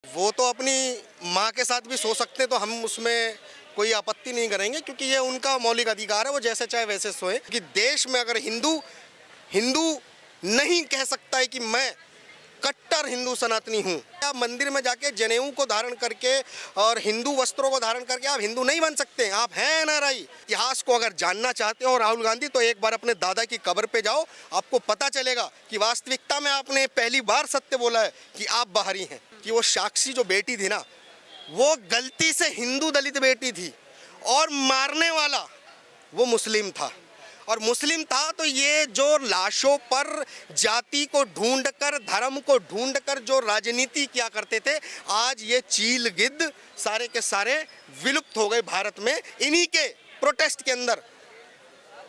वो तो अपनी माँ के साथ भी सो सकते हैं, तो हम उसमें कोई आपत्ति नहीं करेंगे, क्योंकि ये उनका मौलिक अधिकार है, वो जैसे चाहे वैसे सोए। कि देश में अगर हिंदू हिंदू नहीं कह सकता है कि मैं कट्टर हिंदू सनातनी हूँ, आप मंदिर में जाके जनेऊ को धारण करके और हिंदू वस्त्रों को धारण करके आप हिंदू नहीं बन सकते हैं, आप हैं एनआरआई। इतिहास को अगर जानना चाहते हो राहुल गांधी, तो एक बार अपने दादा की कब्र पे जाओ, आपको पता चलेगा कि वास्तविकता में आपने पहली बार सत्य बोला है कि आप बाहरी हैं। कि वो साक्षी जो बेटी थी ना, वो गलती से हिंदू दलित बेटी थी और मारने वाला वो मुस्लिम था। और मुस्लिम था तो ये जो लाशों पर जाति को ढूंढकर, धर्म को ढूंढकर जो राजनीति किया करते थे, आज ये चील गिद्ध सारे के सारे विलुप्त हो गए भारत में। इन्हीं के प्रोटेस्ट के अंदर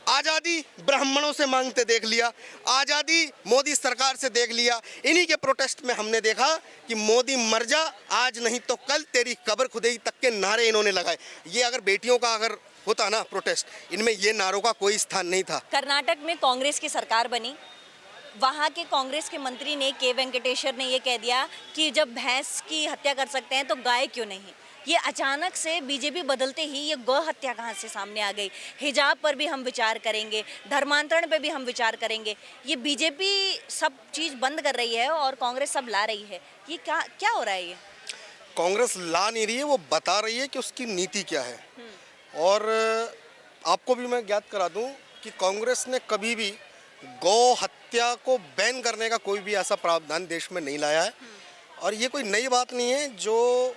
आज़ादी ब्राह्मणों से मांगते देख लिया, आज़ादी मोदी सरकार से देख लिया। इन्हीं के प्रोटेस्ट में हमने देखा कि मोदी मर जा, आज नहीं तो कल तेरी कब्र खुदेगी तक के नारे इन्होंने लगाए। ये अगर बेटियों का अगर होता ना प्रोटेस्ट, इनमें ये नारों का कोई स्थान नहीं था। कर्नाटक में कांग्रेस की सरकार बनी, वहाँ के कांग्रेस के मंत्री ने के वेंकटेश्वर ने ये कह दिया कि जब भैंस की हत्या कर सकते हैं तो गाय क्यों नहीं। ये अचानक से बीजेपी बदलते ही ये गौ हत्या कहाँ से सामने आ गई। हिजाब पर भी हम विचार करेंगे, धर्मांतरण पे भी हम विचार करेंगे। ये बीजेपी सब चीज़ बंद कर रही है और कांग्रेस सब ला रही है। ये क्या क्या हो रहा है? ये कांग्रेस ला नहीं रही है, वो बता रही है कि उसकी नीति क्या है। और आपको भी मैं ज्ञात करा दूं कि कांग्रेस ने कभी भी गौ हत्या को बैन करने का कोई भी ऐसा प्रावधान देश में नहीं लाया है। और ये कोई नई बात नहीं है। जो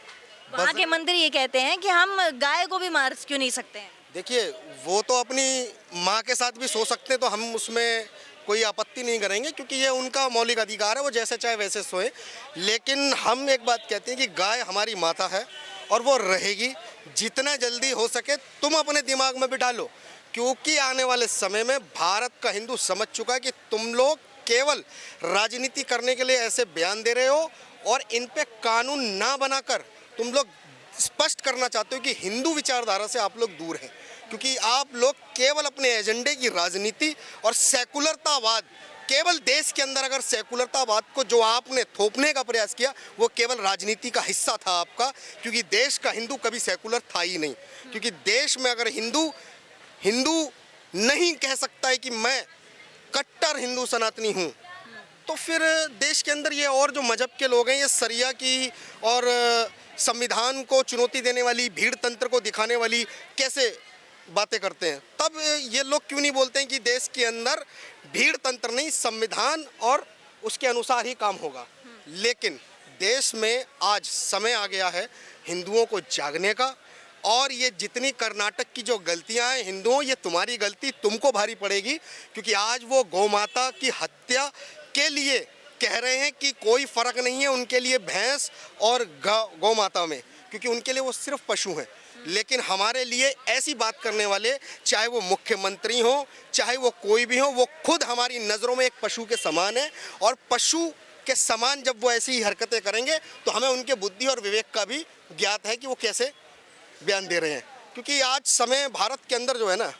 वहाँ के मंत्री ये कहते हैं कि हम गाय को भी मार क्यों नहीं सकते हैं। देखिए, वो तो अपनी माँ के साथ भी सो सकते हैं, तो हम उसमें कोई आपत्ति नहीं करेंगे, क्योंकि ये उनका मौलिक अधिकार है, वो जैसे चाहे वैसे सोए। लेकिन हम एक बात कहते हैं कि गाय हमारी माता है और वो रहेगी। जितना जल्दी हो सके तुम अपने दिमाग में बिठा लो, क्योंकि आने वाले समय में भारत का हिंदू समझ चुका है कि तुम लोग केवल राजनीति करने के लिए ऐसे बयान दे रहे हो और इन पे कानून ना बनाकर तुम लोग स्पष्ट करना चाहते हो कि हिंदू विचारधारा से आप लोग दूर हैं। क्योंकि आप लोग केवल अपने एजेंडे की राजनीति और सेकुलरतावाद, केवल देश के अंदर अगर सेकुलरतावाद को जो आपने थोपने का प्रयास किया, वो केवल राजनीति का हिस्सा था आपका। क्योंकि देश का हिंदू कभी सेकुलर था ही नहीं। क्योंकि देश में अगर हिंदू नहीं कह सकता है कि मैं कट्टर हिंदू सनातनी हूँ, तो फिर देश के अंदर ये और जो मजहब के लोग हैं, ये सरिया की और संविधान को चुनौती देने वाली, भीड़ तंत्र को दिखाने वाली कैसे बातें करते हैं। तब ये लोग क्यों नहीं बोलते हैं कि देश के अंदर भीड़ तंत्र नहीं, संविधान और उसके अनुसार ही काम होगा। लेकिन देश में आज समय आ गया है हिंदुओं को जागने का। और ये जितनी कर्नाटक की जो गलतियां हैं हिंदुओं, ये तुम्हारी गलती तुमको भारी पड़ेगी। क्योंकि आज वो गौ माता की हत्या के लिए कह रहे हैं कि कोई फ़र्क नहीं है उनके लिए भैंस और गौ माता में, क्योंकि उनके लिए वो सिर्फ पशु हैं। लेकिन हमारे लिए ऐसी बात करने वाले, चाहे वो मुख्यमंत्री हो, चाहे वो कोई भी हो, वो खुद हमारी नज़रों में एक पशु के समान है। और पशु के समान जब वो ऐसी हरकतें करेंगे, तो हमें उनके बुद्धि और विवेक का भी ज्ञात है कि वो कैसे बयान दे रहे हैं। क्योंकि आज समय भारत के अंदर जो है ना,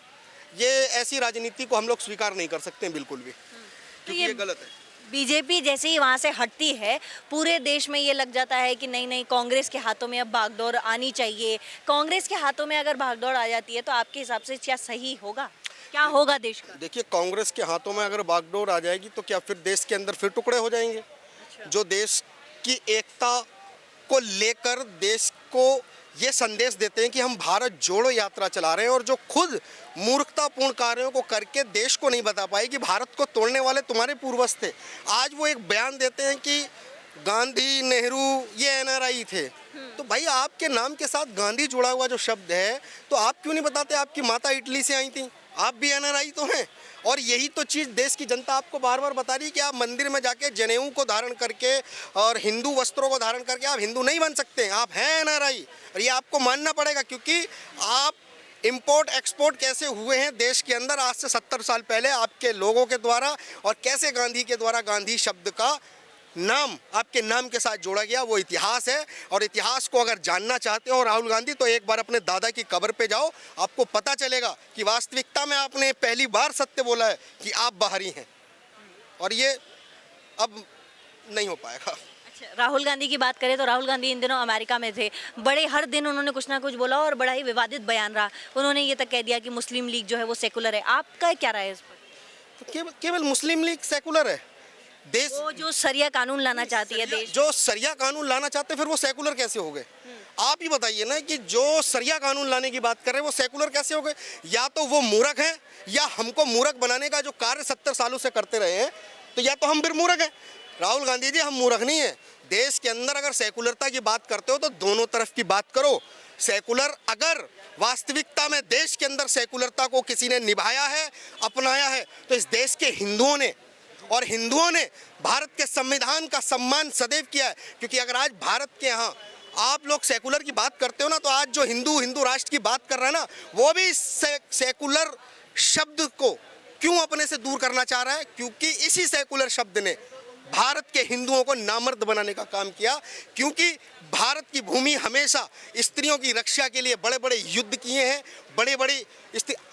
ये ऐसी राजनीति को हम लोग स्वीकार नहीं कर सकते हैं बिल्कुल भी, क्योंकि ये गलत है। बीजेपी जैसे ही वहाँ से हटती है, पूरे देश में ये लग जाता है कि नहीं नहीं, कांग्रेस के हाथों में अब भागदौड़ आनी चाहिए। कांग्रेस के हाथों में अगर भागदौड़ आ जाती है तो आपके हिसाब से क्या सही होगा? क्या होगा देश का? देखिए, कांग्रेस के हाथों में अगर बागडोर आ जाएगी तो क्या फिर देश के अंदर फिर टुकड़े हो जाएंगे? अच्छा। जो देश की एकता को लेकर देश को ये संदेश देते हैं कि हम भारत जोड़ो यात्रा चला रहे हैं, और जो खुद मूर्खतापूर्ण कार्यों को करके देश को नहीं बता पाए कि भारत को तोड़ने वाले तुम्हारे पूर्वज थे, आज वो एक बयान देते हैं कि गांधी, नेहरू ये एनआरआई थे। तो भाई, आपके नाम के साथ गांधी जुड़ा हुआ जो शब्द है, तो आप क्यों नहीं बताते आपकी माता इटली से आई थी? आप भी एनआरआई तो हैं। और यही तो चीज़ देश की जनता आपको बार बार बता रही है कि आप मंदिर में जाके जनेऊ को धारण करके और हिंदू वस्त्रों को धारण करके आप हिंदू नहीं बन सकते, आप हैं एनआरआई। और ये आपको मानना पड़ेगा, क्योंकि आप इंपोर्ट एक्सपोर्ट कैसे हुए हैं देश के अंदर आज से 70 साल पहले आपके लोगों के द्वारा, और कैसे गांधी के द्वारा गांधी शब्द का नाम आपके नाम के साथ जोड़ा गया, वो इतिहास है। और इतिहास को अगर जानना चाहते हो राहुल गांधी, तो एक बार अपने दादा की कब्र पे जाओ, आपको पता चलेगा कि वास्तविकता में आपने पहली बार सत्य बोला है कि आप बाहरी हैं। और ये अब नहीं हो पाएगा। अच्छा, राहुल गांधी की बात करें तो राहुल गांधी इन दिनों अमेरिका में थे। बड़े हर दिन उन्होंने कुछ ना कुछ बोला और बड़ा ही विवादित बयान रहा। उन्होंने ये तक कह दिया कि मुस्लिम लीग जो है वो सेकुलर है। आपका क्या राय है इस पर? तो केवल केवल मुस्लिम लीग सेकुलर है? देश वो जो सरिया कानून लाना चाहती है देश जो सरिया कानून लाना चाहते हैं, फिर वो सेकुलर कैसे हो गए? आप ही बताइए ना कि जो सरिया कानून लाने की बात कर रहे हैं वो सेकुलर कैसे हो गए? या तो वो मूर्ख हैं, या हमको मूर्ख बनाने का जो कार्य 70 सालों से करते रहे हैं, तो या तो हम फिर मूर्ख हैं। राहुल गांधी जी, हम मूर्ख नहीं है। देश के अंदर अगर सेकुलरता की बात करते हो तो दोनों तरफ की बात करो। सेकुलर, अगर वास्तविकता में देश के अंदर सेकुलरता को किसी ने निभाया है, अपनाया है, तो इस देश के हिंदुओं ने, और हिंदुओं ने भारत के संविधान का सम्मान सदैव किया है। क्योंकि अगर आज भारत के यहाँ आप लोग सेकुलर की बात करते हो ना, तो आज जो हिंदू राष्ट्र की बात कर रहा है ना, वो भी सेकुलर शब्द को क्यों अपने से दूर करना चाह रहा है? क्योंकि इसी सेकुलर शब्द ने भारत के हिंदुओं को नामर्द बनाने का काम किया। क्योंकि भारत की भूमि हमेशा स्त्रियों की रक्षा के लिए बड़े बड़े युद्ध किए हैं। बड़े बड़े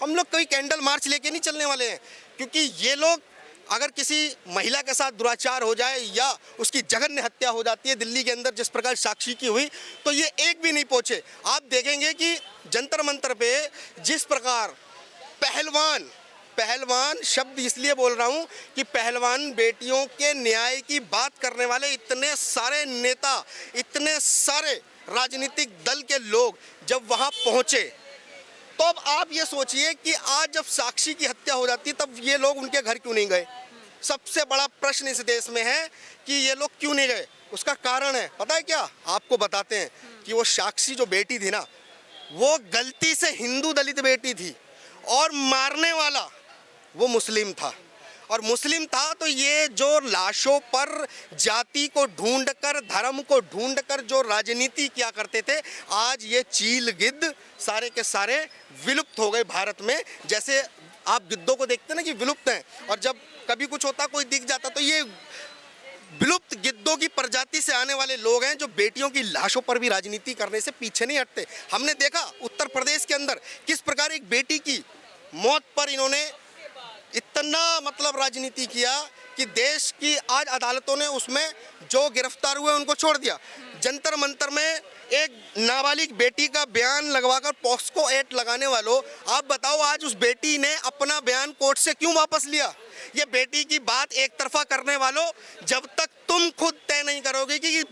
हम लोग कोई कैंडल मार्च लेके नहीं चलने वाले हैं। क्योंकि ये लोग, अगर किसी महिला के साथ दुराचार हो जाए या उसकी जघन्य हत्या हो जाती है दिल्ली के अंदर जिस प्रकार साक्षी की हुई, तो ये एक भी नहीं पहुंचे। आप देखेंगे कि जंतर मंतर पे जिस प्रकार पहलवान शब्द इसलिए बोल रहा हूं कि पहलवान बेटियों के न्याय की बात करने वाले इतने सारे नेता, इतने सारे राजनीतिक दल के लोग जब वहां पहुंचे, तो अब आप ये सोचिए कि आज जब साक्षी की हत्या हो जाती है तब ये लोग उनके घर क्यों नहीं गए? सबसे बड़ा प्रश्न इस देश में है कि ये लोग क्यों नहीं गए। उसका कारण है, पता है क्या? आपको बताते हैं कि वो साक्षी जो बेटी थी ना, वो गलती से हिंदू दलित बेटी थी और मारने वाला वो मुस्लिम था। और मुस्लिम था तो ये जो लाशों पर जाति को ढूंढकर, धर्म को ढूंढकर जो राजनीति किया करते थे, आज ये चील गिद्ध सारे के सारे विलुप्त हो गए भारत में। जैसे आप गिद्धों को देखते हैं ना कि विलुप्त हैं, और जब कभी कुछ होता, कोई दिख जाता, तो ये विलुप्त गिद्धों की प्रजाति से आने वाले लोग हैं जो बेटियों की लाशों पर भी राजनीति करने से पीछे नहीं हटते। हमने देखा उत्तर प्रदेश के अंदर किस प्रकार एक बेटी की मौत पर इन्होंने इतना राजनीति किया कि देश की आज अदालतों ने उसमें जो गिरफ्तार हुए उनको छोड़ दिया। जंतर मंतर में एक नाबालिग बेटी का बयान लगवाकर पॉक्सो एक्ट लगाने वालों, आप बताओ आज उस बेटी ने अपना बयान कोर्ट से क्यों वापस लिया? ये बेटी की बात एक तरफा करने वालों, जब तक तुम खुद तय नहीं करोगे कि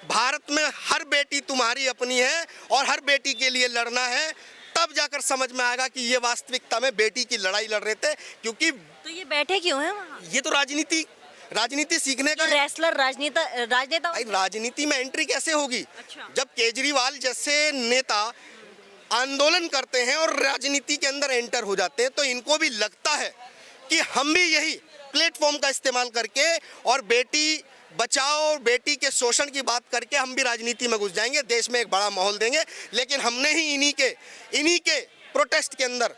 भारत में हर बेटी तुम्हारी अपनी है और हर बेटी के लिए लड़ना है, तब जाकर समझ में आएगा कि ये वास्तविकता में बेटी की लड़ाई लड़ रहे थे। क्योंकि तो ये बैठे क्यों हैं वहाँ? ये तो राजनीति सीखने का रेसलर राजनेता राजनीति में एंट्री कैसे होगी? अच्छा। जब केजरीवाल जैसे नेता आंदोलन करते हैं और राजनीति के अंदर एंटर हो जाते हैं, तो इनको भी लगता है कि हम भी यही प्लेटफॉर्म का इस्तेमाल करके और बेटी बचाओ, बेटी के शोषण की बात करके हम भी राजनीति में घुस जाएंगे, देश में एक बड़ा माहौल देंगे। लेकिन हमने ही इन्हीं के प्रोटेस्ट के अंदर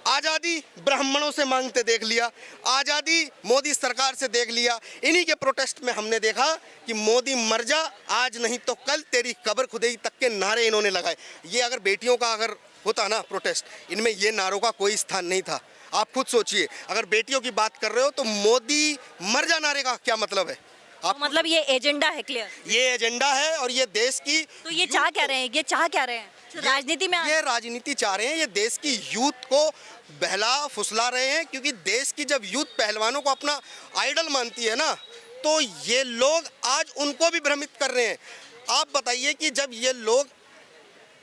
आज़ादी ब्राह्मणों से मांगते देख लिया, आज़ादी मोदी सरकार से देख लिया। इन्हीं के प्रोटेस्ट में हमने देखा कि मोदी मर जा, आज नहीं तो कल तेरी कब्र खुदेगी तक के नारे इन्होंने लगाए। ये अगर बेटियों का अगर होता ना प्रोटेस्ट, इनमें ये नारों का कोई स्थान नहीं था। आप खुद सोचिए, अगर बेटियों की बात कर रहे हो तो मोदी मर जा नारे का क्या मतलब है? तो मतलब ये एजेंडा है क्लियर? ये एजेंडा है और ये देश की, तो ये चाह क्या रहे हैं? ये चाह क्या रहे हैं? राजनीति में ये राजनीति चाह रहे हैं, ये देश की यूथ को बहला फुसला रहे हैं। क्योंकि देश की जब यूथ पहलवानों को अपना आइडल मानती है ना, तो ये लोग आज उनको भी भ्रमित कर रहे हैं। आप बताइए कि जब ये लोग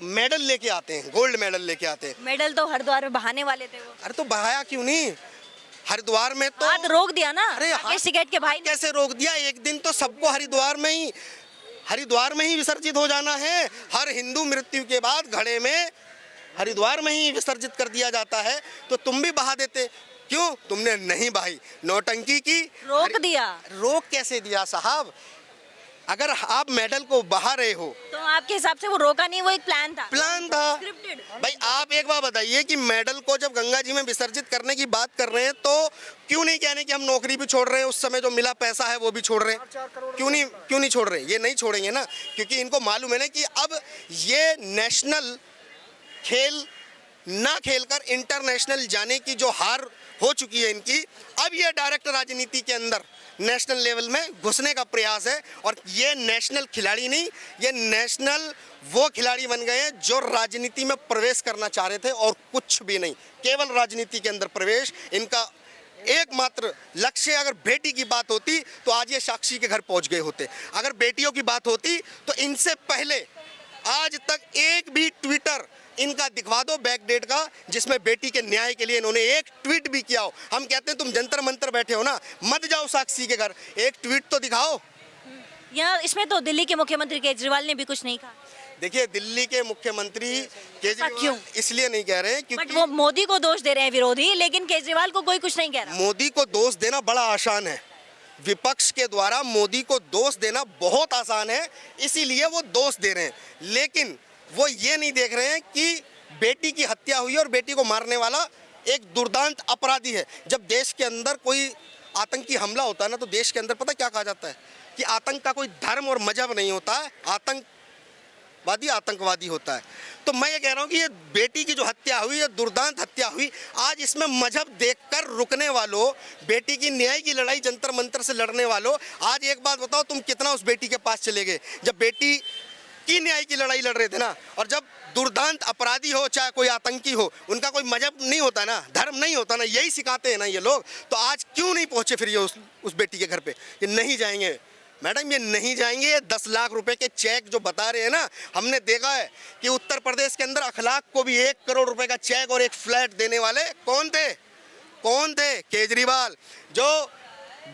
मेडल लेके आते हैं, गोल्ड मेडल लेके आते हैं, मेडल तो हरिद्वार में बहाने वाले थे वो। अरे तो बहाया क्यों नहीं? हरिद्वार में तो हाथ रोक दिया ना। अरे राकेश टिकैत के भाई ने। कैसे रोक दिया? एक दिन तो सबको हरिद्वार में ही विसर्जित हो जाना है। हर हिंदू मृत्यु के बाद घड़े में हरिद्वार में ही विसर्जित कर दिया जाता है, तो तुम भी बहा देते, क्यों तुमने नहीं बहाई? नौटंकी की, रोक दिया। रोक कैसे दिया साहब? अगर आप मेडल को बहा रहे हो तो आपके हिसाब से वो रोका नहीं, वो एक प्लान था? स्क्रिप्टेड। भाई आप एक बार बताइए कि मेडल को जब गंगा जी में विसर्जित करने की बात कर रहे हैं, तो क्यों नहीं कहने कि हम नौकरी भी छोड़ रहे हैं, उस समय जो मिला पैसा है वो भी छोड़ रहे हैं? क्यों नहीं छोड़ रहे? ये नहीं छोड़ेंगे ना, क्योंकि इनको मालूम है ना कि अब ये नेशनल खेल ना खेलकर इंटरनेशनल जाने की जो हार हो चुकी है इनकी, अब ये डायरेक्ट राजनीति के अंदर नेशनल लेवल में घुसने का प्रयास है। और ये नेशनल खिलाड़ी नहीं, ये नेशनल वो खिलाड़ी बन गए हैं जो राजनीति में प्रवेश करना चाह रहे थे और कुछ भी नहीं, केवल राजनीति के अंदर प्रवेश इनका एकमात्र लक्ष्य। अगर बेटी की बात होती तो आज ये साक्षी के घर पहुंच गए होते। अगर बेटियों की बात होती तो इनसे पहले आज तक एक भी ट्विटर इनका दिखवा दो बैकडेट का जिसमें बेटी के न्याय के लिए इन्होंने एक ट्वीट भी किया हो। हम कहते हैं तुम जंतर मंतर बैठे हो ना, मत जाओ साक्षी के घर, एक ट्वीट तो दिखाओ। यहाँ इसमें तो दिल्ली के मुख्यमंत्री केजरीवाल ने भी कुछ नहीं कहा। देखिए, दिल्ली के मुख्यमंत्री क्यों? केजरीवाल इसलिए नहीं कह रहे हैं बट क्योंकि वो मोदी को दोष दे रहे हैं विरोधी, लेकिन केजरीवाल को कोई कुछ नहीं कह रहा। मोदी को दोष देना बड़ा आसान है, विपक्ष के द्वारा मोदी को दोष देना बहुत आसान है, इसीलिए वो दोष दे रहे हैं। लेकिन वो ये नहीं देख रहे हैं कि बेटी की हत्या हुई और बेटी को मारने वाला एक दुर्दांत अपराधी है। जब देश के अंदर कोई आतंकी हमला होता है ना, तो देश के अंदर पता क्या कहा जाता है कि आतंक का कोई धर्म और मजहब नहीं होता है, आतंकवादी होता है। तो मैं ये कह रहा हूँ कि ये बेटी की जो हत्या हुई, ये दुर्दांत हत्या हुई, आज इसमें मजहब देखकर रुकने वालों, बेटी की न्याय की लड़ाई जंतर मंतर से लड़ने वालों, आज एक बात बताओ, तुम कितना उस बेटी के पास चले गए जब बेटी की न्याय की लड़ाई लड़ रहे थे ना। और जब दुर्दांत अपराधी हो चाहे कोई आतंकी हो, उनका कोई मजहब नहीं होता ना, धर्म नहीं होता ना, यही सिखाते हैं ना ये लोग। तो आज क्यों नहीं पहुंचे फिर ये उस बेटी के घर पे? ये नहीं जाएंगे मैडम, ये नहीं जाएंगे। ये 10 लाख रुपए के चेक जो बता रहे हैं ना, हमने देखा है कि उत्तर प्रदेश के अंदर अखलाक को भी 1 करोड़ रुपए का चेक और एक फ्लैट देने वाले कौन थे? केजरीवाल। जो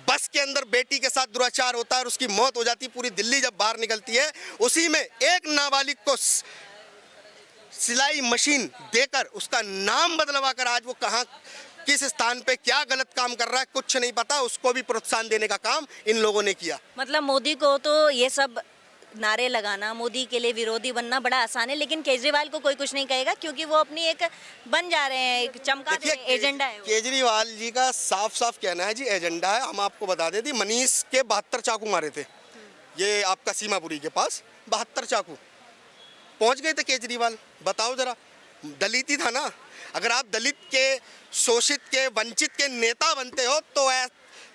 बस के अंदर बेटी के साथ दुराचार होता है और उसकी मौत हो जाती है, पूरी दिल्ली जब बाहर निकलती है, उसी में एक नाबालिग को सिलाई मशीन देकर उसका नाम बदलवा कर आज वो कहाँ किस स्थान पे क्या गलत काम कर रहा है कुछ नहीं पता, उसको भी प्रोत्साहन देने का काम इन लोगों ने किया। मतलब मोदी को तो ये सब नारे लगाना, मोदी के लिए विरोधी बनना बड़ा आसान है, लेकिन केजरीवाल को कोई कुछ नहीं कहेगा क्योंकि वो अपनी एक बन जा रहे हैं, एक चमका दे रहे हैं, एजेंडा है वो। केजरीवाल जी का साफ साफ कहना है जी एजेंडा है। हम आपको बता दें, मनीष के 72 चाकू मारे थे, ये आपका सीमापुरी के पास 72 चाकू पहुंच गए थे केजरीवाल। बताओ जरा, दलित ही था ना। अगर आप दलित के, शोषित के, वंचित के नेता बनते हो तो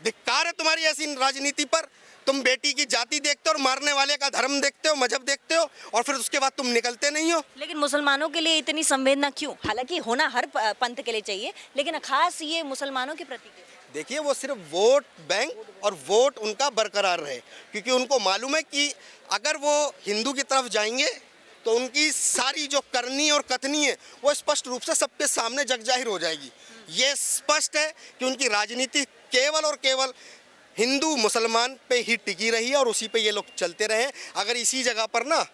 धिक्कार है तुम्हारी ऐसी राजनीति पर। तुम बेटी की जाति देखते हो और मारने वाले का धर्म देखते हो, मजहब देखते हो, और फिर उसके बाद तुम निकलते नहीं हो। लेकिन मुसलमानों के लिए इतनी संवेदना क्यों? हालांकि होना हर पंथ के लिए चाहिए, लेकिन खास ये मुसलमानों के प्रति क्यों? देखिए, वो सिर्फ वोट बैंक और वोट उनका बरकरार रहे, क्योंकि उनको मालूम है कि अगर वो हिंदू की तरफ जाएंगे तो उनकी सारी जो करनी और कथनी है वो स्पष्ट रूप से सबके सामने जग जाहिर हो जाएगी। ये स्पष्ट है कि उनकी राजनीति केवल और केवल हिंदू मुसलमान पे ही टिकी रही है और उसी पे ये लोग चलते रहे। अगर इसी जगह पर ना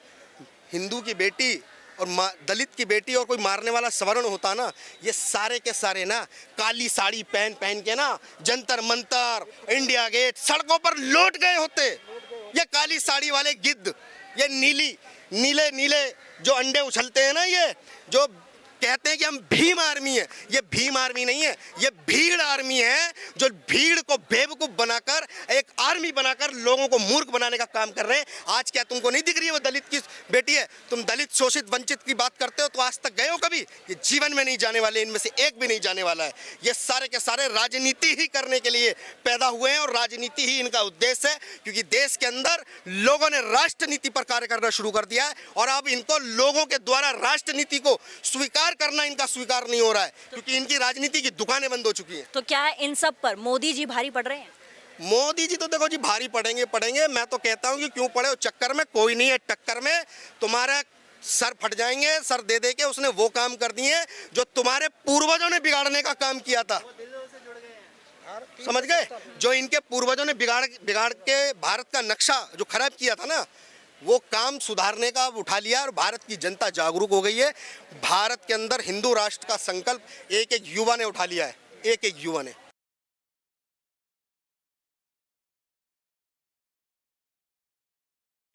हिंदू की बेटी और दलित की बेटी और कोई मारने वाला सवर्ण होता ना, ये सारे के सारे ना काली साड़ी पहन के ना जंतर मंतर, इंडिया गेट, सड़कों पर लौट गए होते। ये काली साड़ी वाले गिद्ध, ये नीले जो अंडे उछलते हैं ना, ये जो कहते हैं कि हम भीम आर्मी है, ये भीम आर्मी नहीं है, ये भीड़ आर्मी है, जो भीड़ को बेवकूफ बनाकर एक आर्मी बनाकर लोगों को मूर्ख बनाने का काम कर रहे हैं। आज क्या तुमको नहीं दिख रही है वो दलित की बेटी है? तुम दलित, शोषित, वंचित की बात करते हो तो आज तक गए हो कभी? ये जीवन में नहीं जाने वाले, इनमें से एक भी नहीं जाने वाला है। ये सारे के सारे राजनीति ही करने के लिए पैदा हुए हैं और राजनीति ही इनका उद्देश्य है, क्योंकि देश के अंदर लोगों ने राष्ट्रनीति पर कार्य करना शुरू कर दिया है और अब इनको लोगों के द्वारा राष्ट्रनीति को स्वीकार करना इनका स्वीकार नहीं हो रहा है, क्योंकि इनकी राजनीति की दुकानें बंद हो चुकी हैं। तो क्या इन सब पर मोदी जी भारी पड़ रहे हैं? मोदी जी तो देखो जी भारी पड़ेंगे। मैं तो कहता हूं कि क्यों पड़े हो, चक्कर में कोई नहीं है, टक्कर में तुम्हारा सर फट जाएंगे। सर दे के उसने वो काम कर दिए जो तुम्हारे पूर्वजों ने बिगाड़ने का काम किया था, समझ गए? जो इनके पूर्वजों ने बिगाड़ के भारत का नक्शा जो खराब किया था ना, वो काम सुधारने का उठा लिया और भारत की जनता जागरूक हो गई है। भारत के अंदर हिंदू राष्ट्र का संकल्प एक युवा ने उठा लिया है, एक युवा ने।